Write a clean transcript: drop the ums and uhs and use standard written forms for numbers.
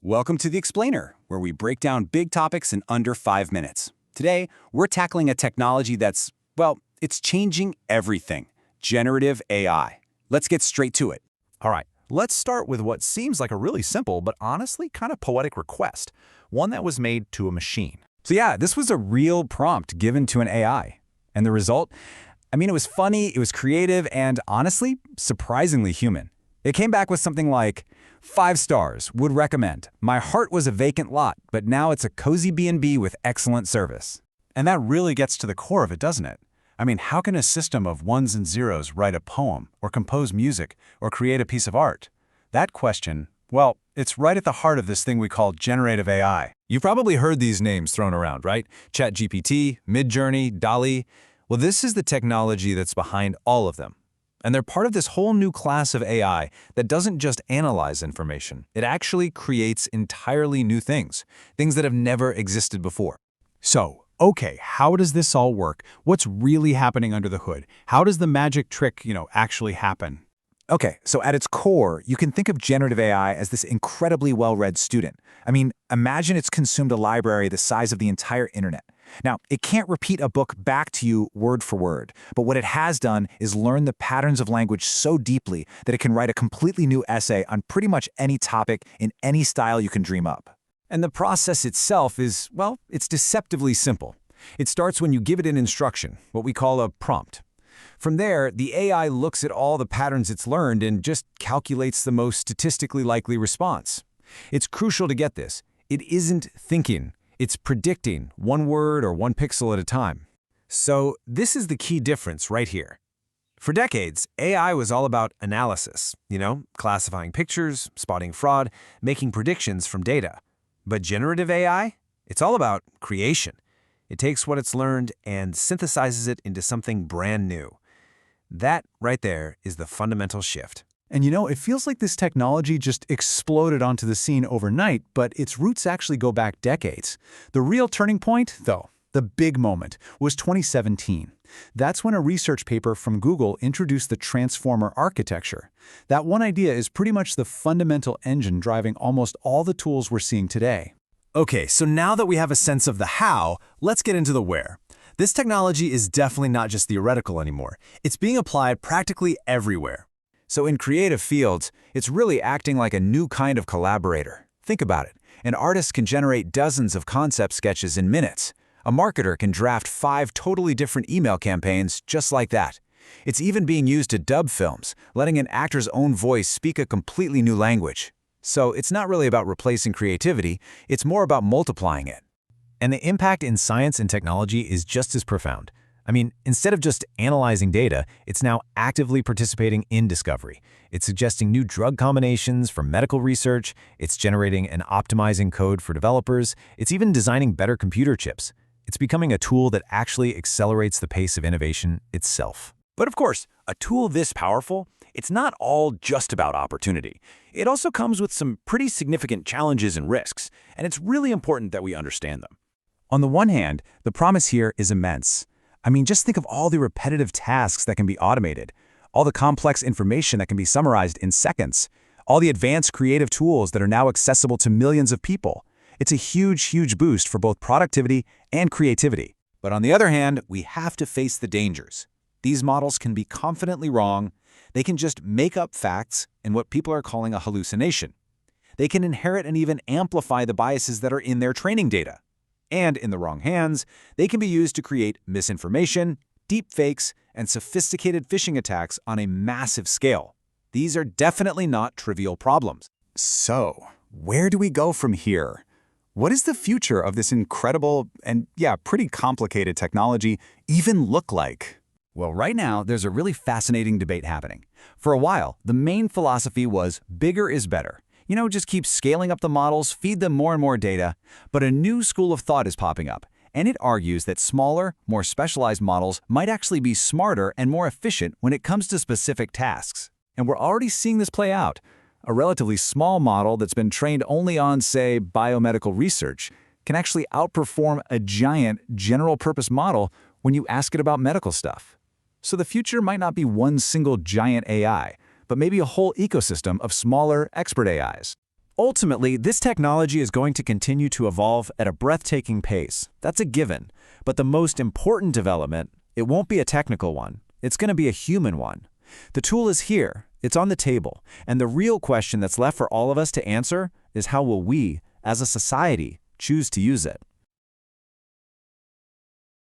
Welcome to The Explainer, where we break down big topics in under 5 minutes. Today, we're tackling a technology that's, well, it's changing everything. Generative AI. Let's get straight to it. All right, let's start with what seems like a really simple but honestly kind of poetic request, one that was made to a machine. So yeah, this was a real prompt given to an AI. And the result? It was funny, it was creative, and honestly, surprisingly human. It came back with something like, 5 stars, would recommend. My heart was a vacant lot, but now it's a cozy B&B with excellent service. And that really gets to the core of it, doesn't it? How can a system of ones and zeros write a poem, or compose music, or create a piece of art? That question, well, it's right at the heart of this thing we call generative AI. You've probably heard these names thrown around, right? ChatGPT, Midjourney, DALL-E. Well, this is the technology that's behind all of them. And they're part of this whole new class of AI that doesn't just analyze information. It actually creates entirely new things that have never existed before. So, okay, how does this all work? What's really happening under the hood? How does the magic trick, actually happen? Okay, so at its core, you can think of generative AI as this incredibly well-read student. Imagine it's consumed a library the size of the entire internet. Now, it can't repeat a book back to you word for word, but what it has done is learn the patterns of language so deeply that it can write a completely new essay on pretty much any topic in any style you can dream up. And the process itself is, well, it's deceptively simple. It starts when you give it an instruction, what we call a prompt. From there, the AI looks at all the patterns it's learned and just calculates the most statistically likely response. It's crucial to get this. It isn't thinking. It's predicting, one word or one pixel at a time. So this is the key difference right here. For decades, AI was all about analysis, classifying pictures, spotting fraud, making predictions from data. But generative AI? It's all about creation. It takes what it's learned and synthesizes it into something brand new. That right there is the fundamental shift. And it feels like this technology just exploded onto the scene overnight, but its roots actually go back decades. The real turning point, though, the big moment, was 2017. That's when a research paper from Google introduced the transformer architecture. That one idea is pretty much the fundamental engine driving almost all the tools we're seeing today. Okay, so now that we have a sense of the how, let's get into the where. This technology is definitely not just theoretical anymore. It's being applied practically everywhere. So in creative fields, it's really acting like a new kind of collaborator. Think about it. An artist can generate dozens of concept sketches in minutes. A marketer can draft 5 totally different email campaigns just like that. It's even being used to dub films, letting an actor's own voice speak a completely new language. So it's not really about replacing creativity, it's more about multiplying it. And the impact in science and technology is just as profound. Instead of just analyzing data, it's now actively participating in discovery. It's suggesting new drug combinations for medical research, it's generating and optimizing code for developers, it's even designing better computer chips. It's becoming a tool that actually accelerates the pace of innovation itself. But of course, a tool this powerful, it's not all just about opportunity. It also comes with some pretty significant challenges and risks, and it's really important that we understand them. On the one hand, the promise here is immense. Just think of all the repetitive tasks that can be automated, all the complex information that can be summarized in seconds, all the advanced creative tools that are now accessible to millions of people. It's a huge, huge boost for both productivity and creativity. But on the other hand, we have to face the dangers. These models can be confidently wrong. They can just make up facts in what people are calling a hallucination. They can inherit and even amplify the biases that are in their training data. And in the wrong hands, they can be used to create misinformation, deepfakes, and sophisticated phishing attacks on a massive scale. These are definitely not trivial problems. So, where do we go from here? What does the future of this incredible and, pretty complicated technology even look like? Well, right now, there's a really fascinating debate happening. For a while, the main philosophy was bigger is better. Just keep scaling up the models, feed them more and more data. But a new school of thought is popping up, and it argues that smaller, more specialized models might actually be smarter and more efficient when it comes to specific tasks. And we're already seeing this play out. A relatively small model that's been trained only on, say, biomedical research can actually outperform a giant general-purpose model when you ask it about medical stuff. So the future might not be one single giant AI, but maybe a whole ecosystem of smaller, expert AIs. Ultimately, this technology is going to continue to evolve at a breathtaking pace. That's a given. But the most important development, it won't be a technical one. It's going to be a human one. The tool is here. It's on the table. And the real question that's left for all of us to answer is how will we, as a society, choose to use it?